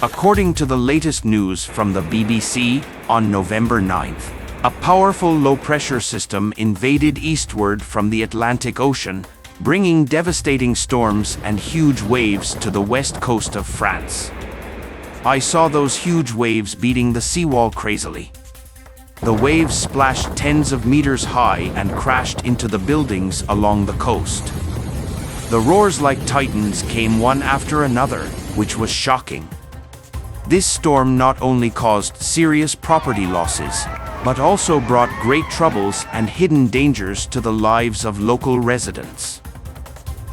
According to the latest news from the BBC on November 9th, a powerful low-pressure system invaded eastward from the Atlantic Ocean, bringing devastating storms and huge waves to the west coast of France. I saw those huge waves beating the seawall crazily. The waves splashed tens of meters high and crashed into the buildings along the coast. The roars like titans came one after another, which was shocking. This storm not only caused serious property losses, but also brought great troubles and hidden dangers to the lives of local residents.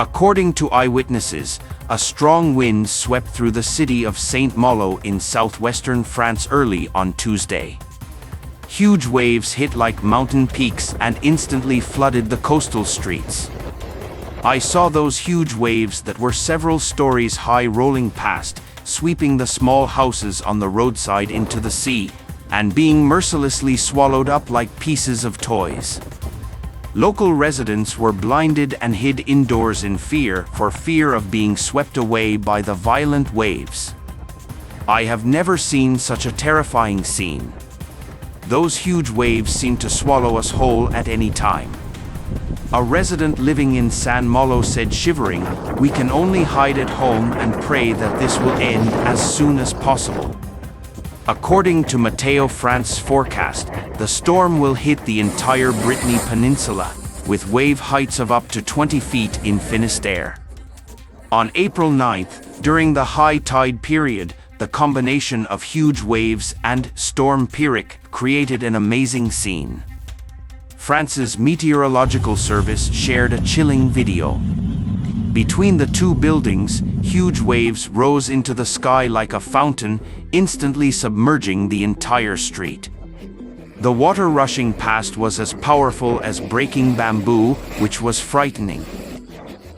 According to eyewitnesses, a strong wind swept through the city of Saint-Malo in southwestern France early on Tuesday. Huge waves hit like mountain peaks and instantly flooded the coastal streets. I saw those huge waves that were several stories high rolling past, sweeping the small houses on the roadside into the sea, and being mercilessly swallowed up like pieces of toys. Local residents were blinded and hid indoors in fear of being swept away by the violent waves. I have never seen such a terrifying scene. Those huge waves seemed to swallow us whole at any time. A resident living in Saint-Malo said, shivering, "We can only hide at home and pray that this will end as soon as possible." According to Meteo France forecast, the storm will hit the entire Brittany Peninsula, with wave heights of up to 20 feet in Finistère. On April 9th, during the high tide period, the combination of huge waves and Storm Pyrrhic created an amazing scene. France's meteorological service shared a chilling video. Between the two buildings, huge waves rose into the sky like a fountain, instantly submerging the entire street. The water rushing past was as powerful as breaking bamboo, which was frightening.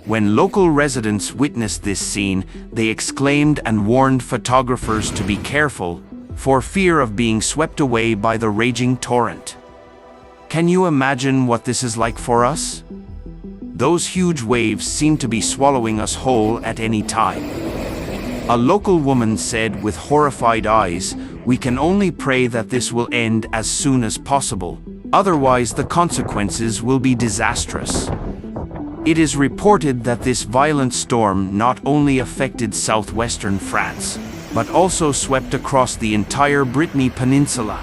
When local residents witnessed this scene, they exclaimed and warned photographers to be careful, for fear of being swept away by the raging torrent. Can you imagine what this is like for us? Those huge waves seem to be swallowing us whole at any time. A local woman said with horrified eyes, "We can only pray that this will end as soon as possible, otherwise the consequences will be disastrous." It is reported that this violent storm not only affected southwestern France, but also swept across the entire Brittany Peninsula.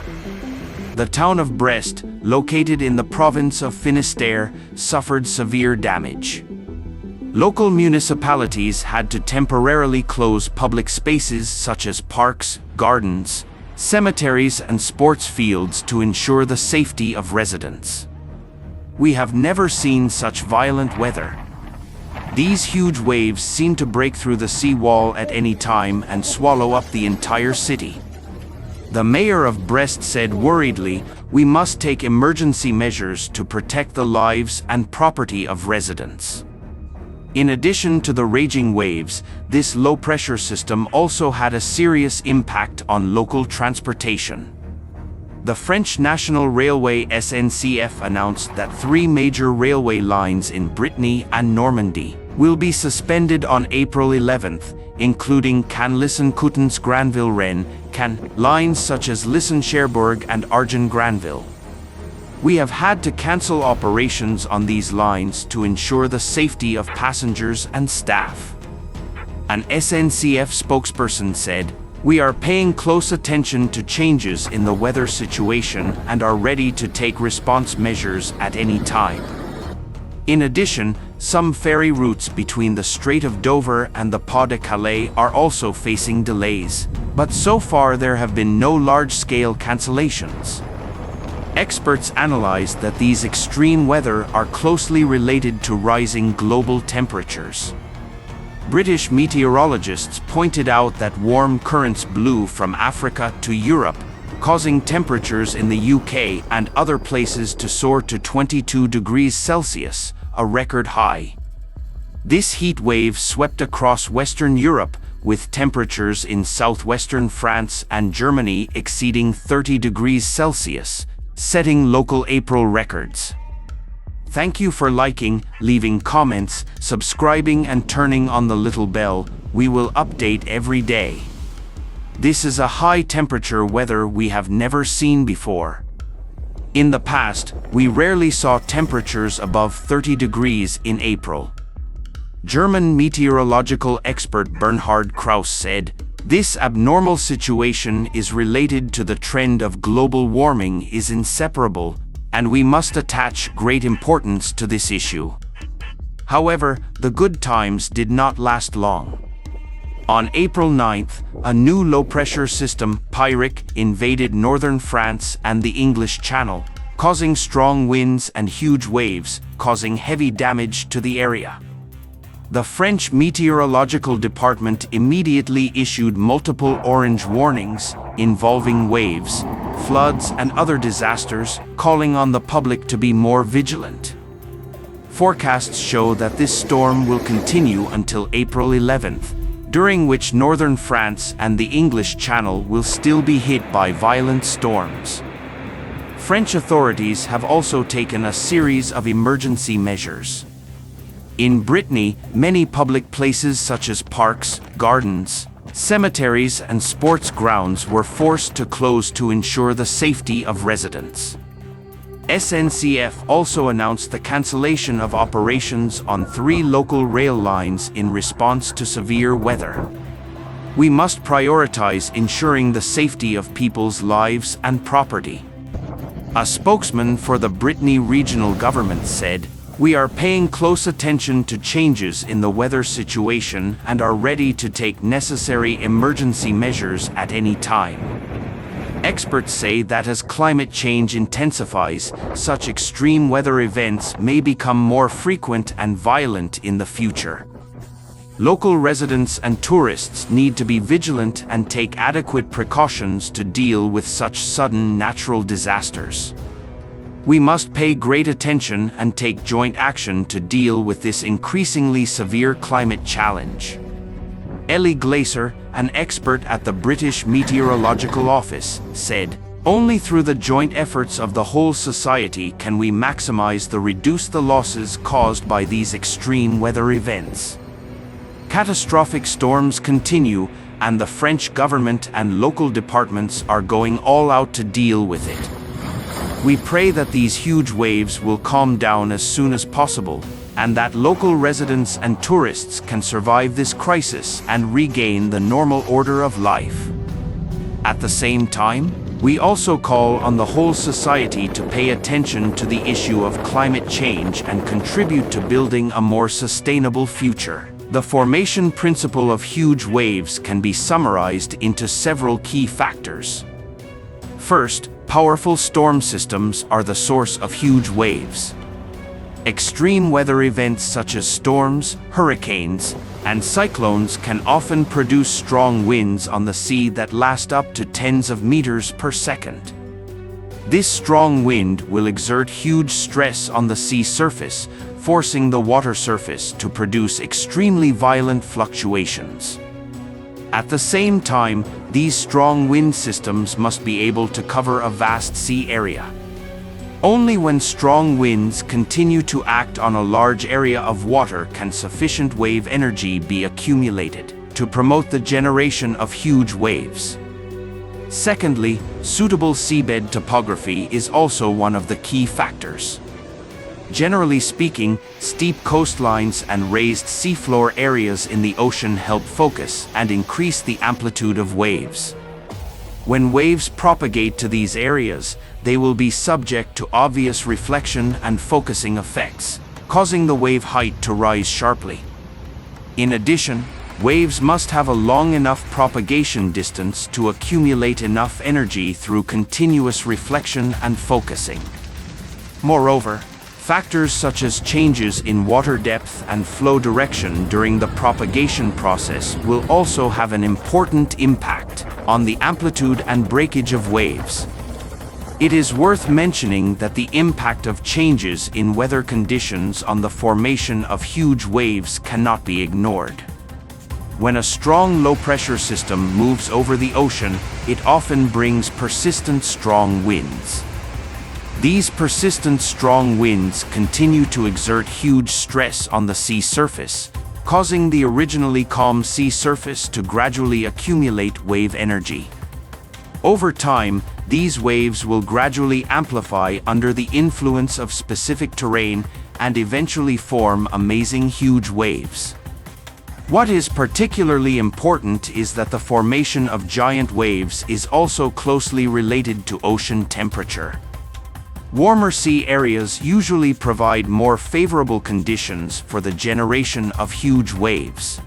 The town of Brest, located in the province of Finistère, suffered severe damage. Local municipalities had to temporarily close public spaces such as parks, gardens, cemeteries, and sports fields to ensure the safety of residents. We have never seen such violent weather. These huge waves seem to break through the seawall at any time and swallow up the entire city. The mayor of Brest said worriedly, "We must take emergency measures to protect the lives and property of residents." In addition to the raging waves, this low-pressure system also had a serious impact on local transportation. The French National Railway SNCF announced that 3 major railway lines in Brittany and Normandy will be suspended on April 11th, including Cannes-Listen-Coutances-Granville-Rennes, lines such as Listen-Cherbourg and Argent-Granville. We have had to cancel operations on these lines to ensure the safety of passengers and staff. An SNCF spokesperson said, "We are paying close attention to changes in the weather situation and are ready to take response measures at any time." In addition, some ferry routes between the Strait of Dover and the Pas de Calais are also facing delays, but so far there have been no large-scale cancellations. Experts analyze that these extreme weather are closely related to rising global temperatures. British meteorologists pointed out that warm currents blew from Africa to Europe, causing temperatures in the UK and other places to soar to 22 degrees Celsius, a record high. This heat wave swept across Western Europe, with temperatures in southwestern France and Germany exceeding 30 degrees Celsius, setting local April records. Thank you for liking, leaving comments, subscribing and turning on the little bell. We will update every day. This is a high-temperature weather we have never seen before. In the past, we rarely saw temperatures above 30 degrees in April. German meteorological expert Bernhard Krauss said, "This abnormal situation is related to the trend of global warming is inseparable, and we must attach great importance to this issue." However, the good times did not last long. On April 9th, a new low-pressure system, Pyric, invaded northern France and the English Channel, causing strong winds and huge waves, causing heavy damage to the area. The French Meteorological Department immediately issued multiple orange warnings involving waves, floods, and other disasters, calling on the public to be more vigilant. Forecasts show that this storm will continue until April 11th, during which northern France and the English Channel will still be hit by violent storms. French authorities have also taken a series of emergency measures. In Brittany, many public places such as parks, gardens, cemeteries, and sports grounds were forced to close to ensure the safety of residents. SNCF also announced the cancellation of operations on 3 local rail lines in response to severe weather. We must prioritize ensuring the safety of people's lives and property. A spokesman for the Brittany regional government said, "We are paying close attention to changes in the weather situation and are ready to take necessary emergency measures at any time." Experts say that as climate change intensifies, such extreme weather events may become more frequent and violent in the future. Local residents and tourists need to be vigilant and take adequate precautions to deal with such sudden natural disasters. We must pay great attention and take joint action to deal with this increasingly severe climate challenge. Ellie Glaser, an expert at the British Meteorological Office, said, "Only through the joint efforts of the whole society can we maximize the reduce the losses caused by these extreme weather events." Catastrophic storms continue, and the French government and local departments are going all out to deal with it. We pray that these huge waves will calm down as soon as possible, and that local residents and tourists can survive this crisis and regain the normal order of life. At the same time, we also call on the whole society to pay attention to the issue of climate change and contribute to building a more sustainable future. The formation principle of huge waves can be summarized into several key factors. First, powerful storm systems are the source of huge waves. Extreme weather events such as storms, hurricanes, and cyclones can often produce strong winds on the sea that last up to tens of meters per second. This strong wind will exert huge stress on the sea surface, forcing the water surface to produce extremely violent fluctuations. At the same time, these strong wind systems must be able to cover a vast sea area. Only when strong winds continue to act on a large area of water can sufficient wave energy be accumulated to promote the generation of huge waves. Secondly, suitable seabed topography is also one of the key factors. Generally speaking, steep coastlines and raised seafloor areas in the ocean help focus and increase the amplitude of waves. When waves propagate to these areas, they will be subject to obvious reflection and focusing effects, causing the wave height to rise sharply. In addition, waves must have a long enough propagation distance to accumulate enough energy through continuous reflection and focusing. Moreover, factors such as changes in water depth and flow direction during the propagation process will also have an important impact on the amplitude and breakage of waves. It is worth mentioning that the impact of changes in weather conditions on the formation of huge waves cannot be ignored. When a strong low-pressure system moves over the ocean, it often brings persistent strong winds. These persistent strong winds continue to exert huge stress on the sea surface, causing the originally calm sea surface to gradually accumulate wave energy. Over time, these waves will gradually amplify under the influence of specific terrain and eventually form amazing huge waves. What is particularly important is that the formation of giant waves is also closely related to ocean temperature. Warmer sea areas usually provide more favorable conditions for the generation of huge waves.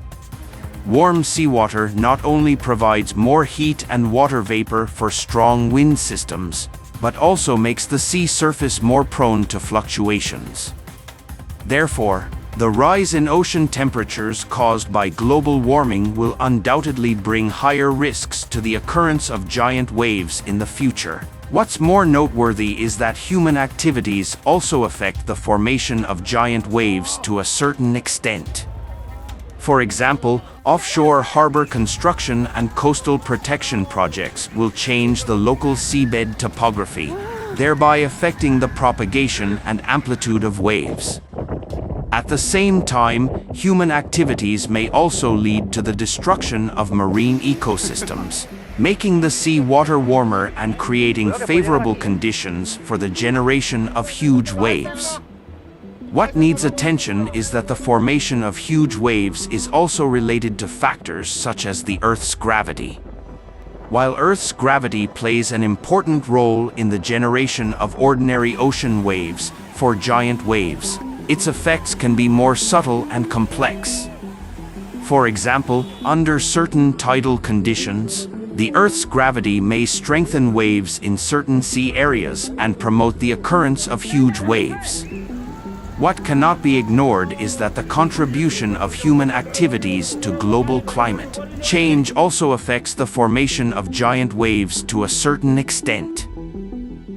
Warm seawater not only provides more heat and water vapor for strong wind systems, but also makes the sea surface more prone to fluctuations. Therefore, the rise in ocean temperatures caused by global warming will undoubtedly bring higher risks to the occurrence of giant waves in the future. What's more noteworthy is that human activities also affect the formation of giant waves to a certain extent. For example, offshore harbor construction and coastal protection projects will change the local seabed topography, thereby affecting the propagation and amplitude of waves. At the same time, human activities may also lead to the destruction of marine ecosystems, making the sea water warmer and creating favorable conditions for the generation of huge waves. What needs attention is that the formation of huge waves is also related to factors such as the Earth's gravity. While Earth's gravity plays an important role in the generation of ordinary ocean waves for giant waves, its effects can be more subtle and complex. For example, under certain tidal conditions, the Earth's gravity may strengthen waves in certain sea areas and promote the occurrence of huge waves. What cannot be ignored is that the contribution of human activities to global climate change also affects the formation of giant waves to a certain extent.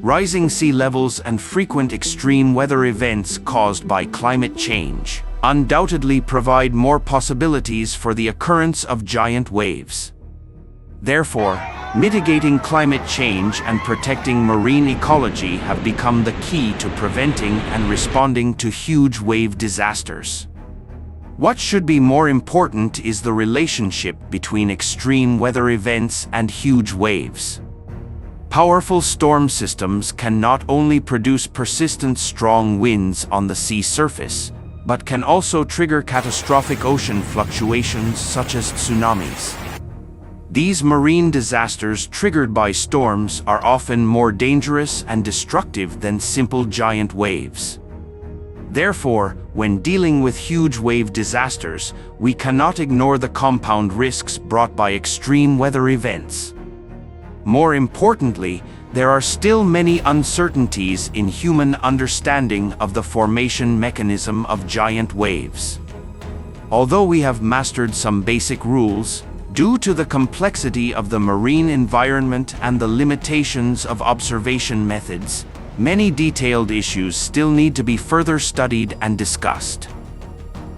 Rising sea levels and frequent extreme weather events caused by climate change undoubtedly provide more possibilities for the occurrence of giant waves. Therefore, mitigating climate change and protecting marine ecology have become the key to preventing and responding to huge wave disasters. What should be more important is the relationship between extreme weather events and huge waves. Powerful storm systems can not only produce persistent strong winds on the sea surface, but can also trigger catastrophic ocean fluctuations such as tsunamis. These marine disasters triggered by storms are often more dangerous and destructive than simple giant waves. Therefore, when dealing with huge wave disasters, we cannot ignore the compound risks brought by extreme weather events. More importantly, there are still many uncertainties in human understanding of the formation mechanism of giant waves. Although we have mastered some basic rules, due to the complexity of the marine environment and the limitations of observation methods, many detailed issues still need to be further studied and discussed.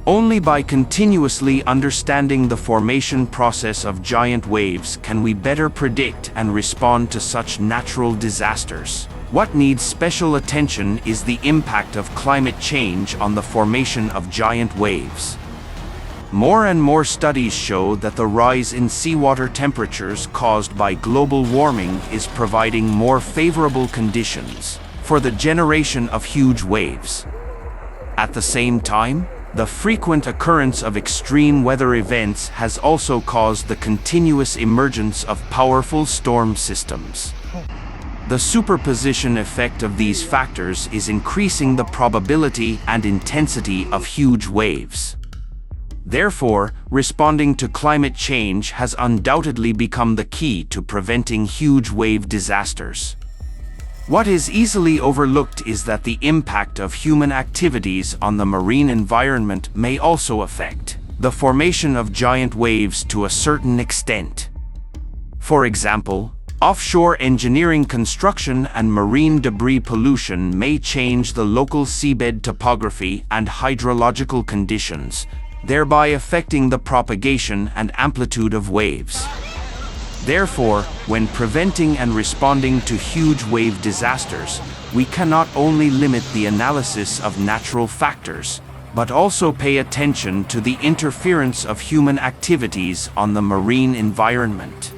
Only by continuously understanding the formation process of giant waves can we better predict and respond to such natural disasters. What needs special attention is the impact of climate change on the formation of giant waves. More and more studies show that the rise in seawater temperatures caused by global warming is providing more favorable conditions for the generation of huge waves. At the same time, the frequent occurrence of extreme weather events has also caused the continuous emergence of powerful storm systems. The superposition effect of these factors is increasing the probability and intensity of huge waves. Therefore, responding to climate change has undoubtedly become the key to preventing huge wave disasters. What is easily overlooked is that the impact of human activities on the marine environment may also affect the formation of giant waves to a certain extent. For example, offshore engineering construction and marine debris pollution may change the local seabed topography and hydrological conditions, thereby affecting the propagation and amplitude of waves. Therefore, when preventing and responding to huge wave disasters, we cannot only limit the analysis of natural factors, but also pay attention to the interference of human activities on the marine environment.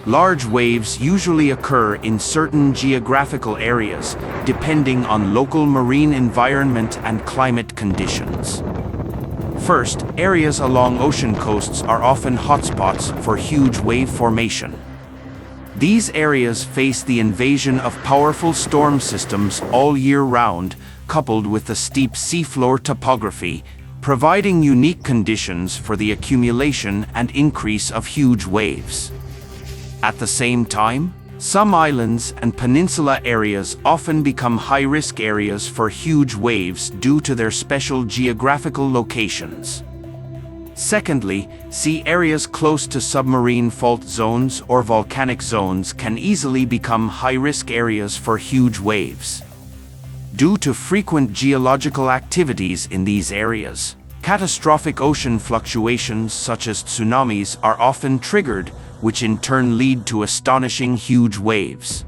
Large waves usually occur in certain geographical areas, depending on local marine environment and climate conditions. First, areas along ocean coasts are often hotspots for huge wave formation. These areas face the invasion of powerful storm systems all year round, coupled with the steep seafloor topography, providing unique conditions for the accumulation and increase of huge waves. At the same time, some islands and peninsula areas often become high-risk areas for huge waves due to their special geographical locations. Secondly, sea areas close to submarine fault zones or volcanic zones can easily become high-risk areas for huge waves. Due to frequent geological activities in these areas, catastrophic ocean fluctuations such as tsunamis are often triggered, which in turn lead to astonishing huge waves.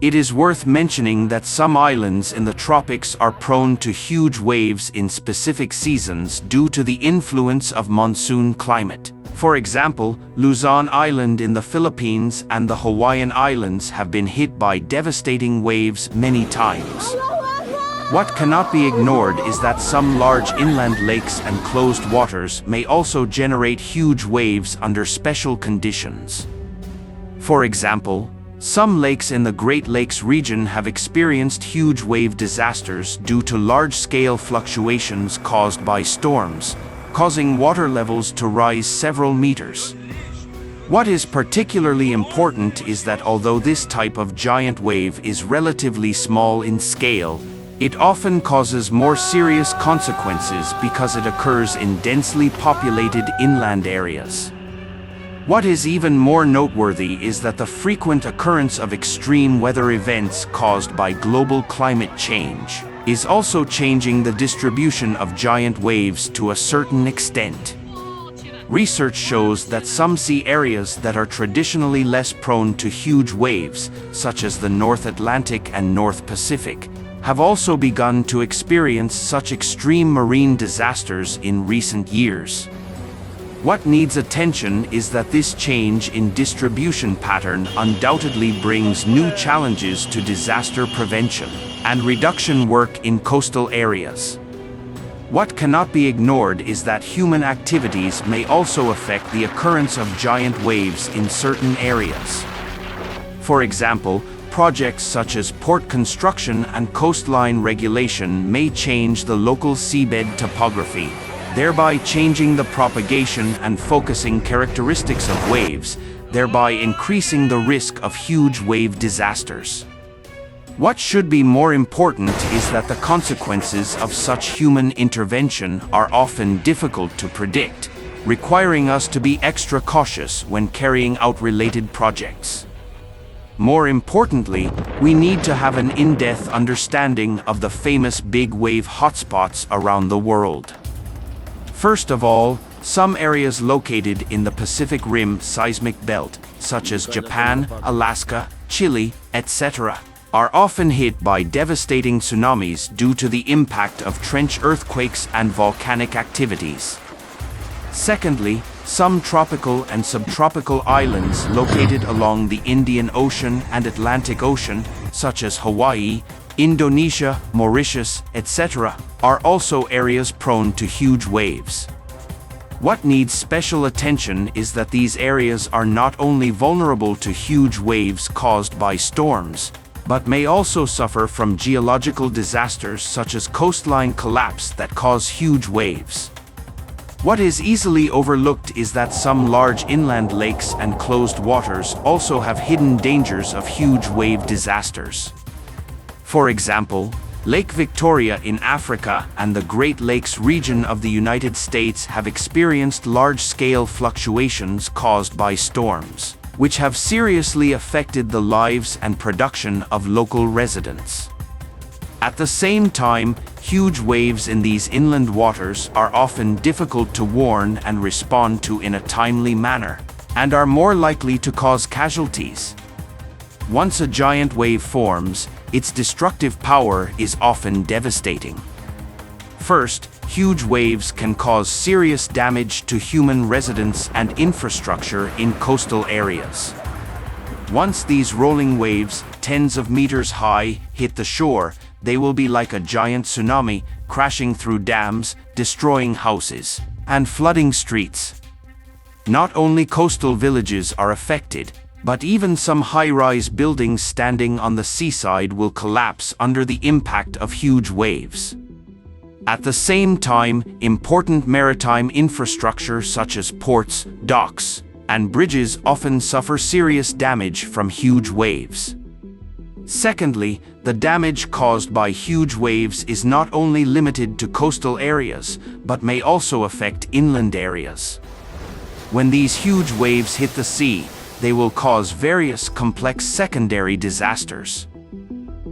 It is worth mentioning that some islands in the tropics are prone to huge waves in specific seasons due to the influence of monsoon climate. For example, Luzon Island in the Philippines and the Hawaiian Islands have been hit by devastating waves many times. What cannot be ignored is that some large inland lakes and closed waters may also generate huge waves under special conditions. For example, some lakes in the Great Lakes region have experienced huge wave disasters due to large-scale fluctuations caused by storms, causing water levels to rise several meters. What is particularly important is that although this type of giant wave is relatively small in scale, it often causes more serious consequences because it occurs in densely populated inland areas. What is even more noteworthy is that the frequent occurrence of extreme weather events caused by global climate change is also changing the distribution of giant waves to a certain extent. Research shows that some sea areas that are traditionally less prone to huge waves, such as the North Atlantic and North Pacific, have also begun to experience such extreme marine disasters in recent years. What needs attention is that this change in distribution pattern undoubtedly brings new challenges to disaster prevention and reduction work in coastal areas. What cannot be ignored is that human activities may also affect the occurrence of giant waves in certain areas. For example, projects such as port construction and coastline regulation may change the local seabed topography, thereby changing the propagation and focusing characteristics of waves, thereby increasing the risk of huge wave disasters. What should be more important is that the consequences of such human intervention are often difficult to predict, requiring us to be extra cautious when carrying out related projects. More importantly, we need to have an in-depth understanding of the famous big wave hotspots around the world. First of all, some areas located in the Pacific Rim seismic belt, such as Japan, Alaska, Chile, etc., are often hit by devastating tsunamis due to the impact of trench earthquakes and volcanic activities. Secondly, some tropical and subtropical islands located along the Indian Ocean and Atlantic Ocean, such as Hawaii, Indonesia, Mauritius, etc., are also areas prone to huge waves. What needs special attention is that these areas are not only vulnerable to huge waves caused by storms, but may also suffer from geological disasters such as coastline collapse that cause huge waves. What is easily overlooked is that some large inland lakes and closed waters also have hidden dangers of huge wave disasters. For example, Lake Victoria in Africa and the Great Lakes region of the United States have experienced large-scale fluctuations caused by storms, which have seriously affected the lives and production of local residents. At the same time, huge waves in these inland waters are often difficult to warn and respond to in a timely manner, and are more likely to cause casualties. Once a giant wave forms, its destructive power is often devastating. First, huge waves can cause serious damage to human residents and infrastructure in coastal areas. Once these rolling waves, tens of meters high, hit the shore, they will be like a giant tsunami, crashing through dams, destroying houses, and flooding streets. Not only coastal villages are affected, but even some high-rise buildings standing on the seaside will collapse under the impact of huge waves. At the same time, important maritime infrastructure such as ports, docks, and bridges often suffer serious damage from huge waves. Secondly, the damage caused by huge waves is not only limited to coastal areas, but may also affect inland areas. When these huge waves hit the sea, they will cause various complex secondary disasters.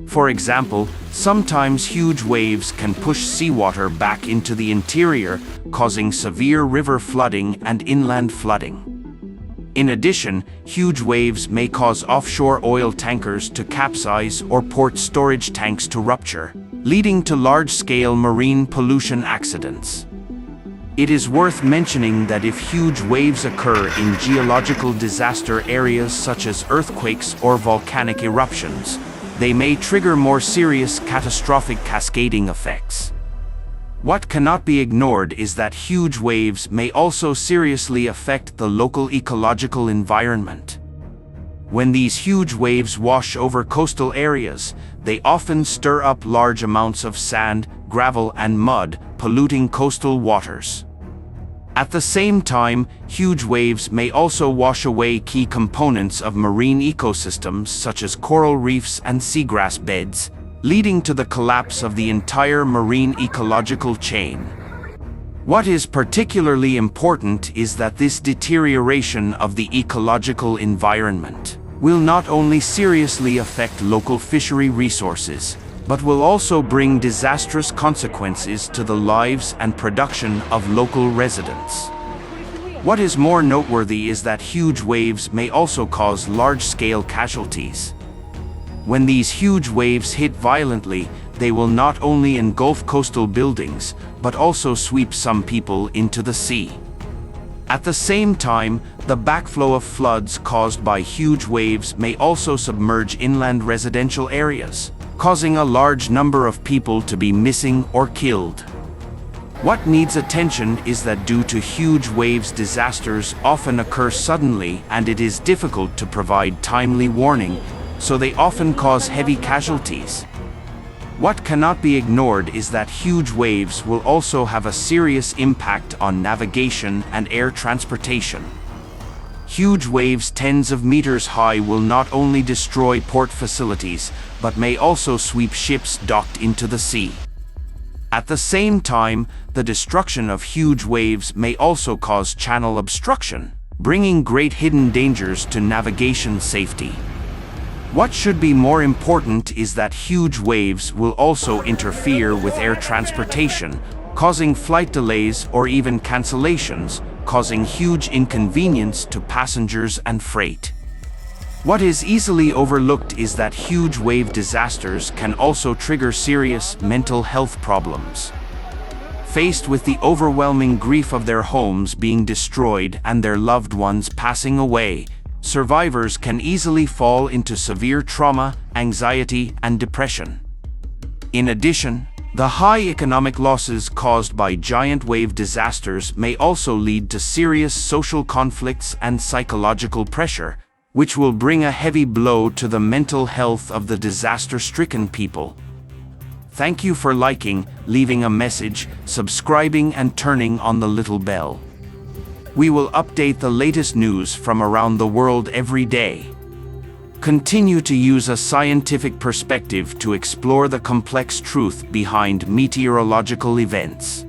For example, sometimes huge waves can push seawater back into the interior, causing severe river flooding and inland flooding. In addition, huge waves may cause offshore oil tankers to capsize or port storage tanks to rupture, leading to large-scale marine pollution accidents. It is worth mentioning that if huge waves occur in geological disaster areas such as earthquakes or volcanic eruptions, they may trigger more serious catastrophic cascading effects. What cannot be ignored is that huge waves may also seriously affect the local ecological environment. When these huge waves wash over coastal areas, they often stir up large amounts of sand, gravel, and mud, polluting coastal waters. At the same time, huge waves may also wash away key components of marine ecosystems such as coral reefs and seagrass beds, leading to the collapse of the entire marine ecological chain. What is particularly important is that this deterioration of the ecological environment will not only seriously affect local fishery resources, but will also bring disastrous consequences to the lives and production of local residents. What is more noteworthy is that huge waves may also cause large-scale casualties. When these huge waves hit violently, they will not only engulf coastal buildings, but also sweep some people into the sea. At the same time, the backflow of floods caused by huge waves may also submerge inland residential areas, causing a large number of people to be missing or killed. What needs attention is that due to huge waves, disasters often occur suddenly and it is difficult to provide timely warning, so they often cause heavy casualties. What cannot be ignored is that huge waves will also have a serious impact on navigation and air transportation. Huge waves tens of meters high will not only destroy port facilities, but may also sweep ships docked into the sea. At the same time, the destruction of huge waves may also cause channel obstruction, bringing great hidden dangers to navigation safety. What should be more important is that huge waves will also interfere with air transportation, causing flight delays or even cancellations, causing huge inconvenience to passengers and freight. What is easily overlooked is that huge wave disasters can also trigger serious mental health problems. Faced with the overwhelming grief of their homes being destroyed and their loved ones passing away, survivors can easily fall into severe trauma, anxiety, and depression. In addition, the high economic losses caused by giant wave disasters may also lead to serious social conflicts and psychological pressure, which will bring a heavy blow to the mental health of the disaster-stricken people. Thank you for liking, leaving a message, subscribing, and turning on the little bell. We will update the latest news from around the world every day. Continue to use a scientific perspective to explore the complex truth behind meteorological events.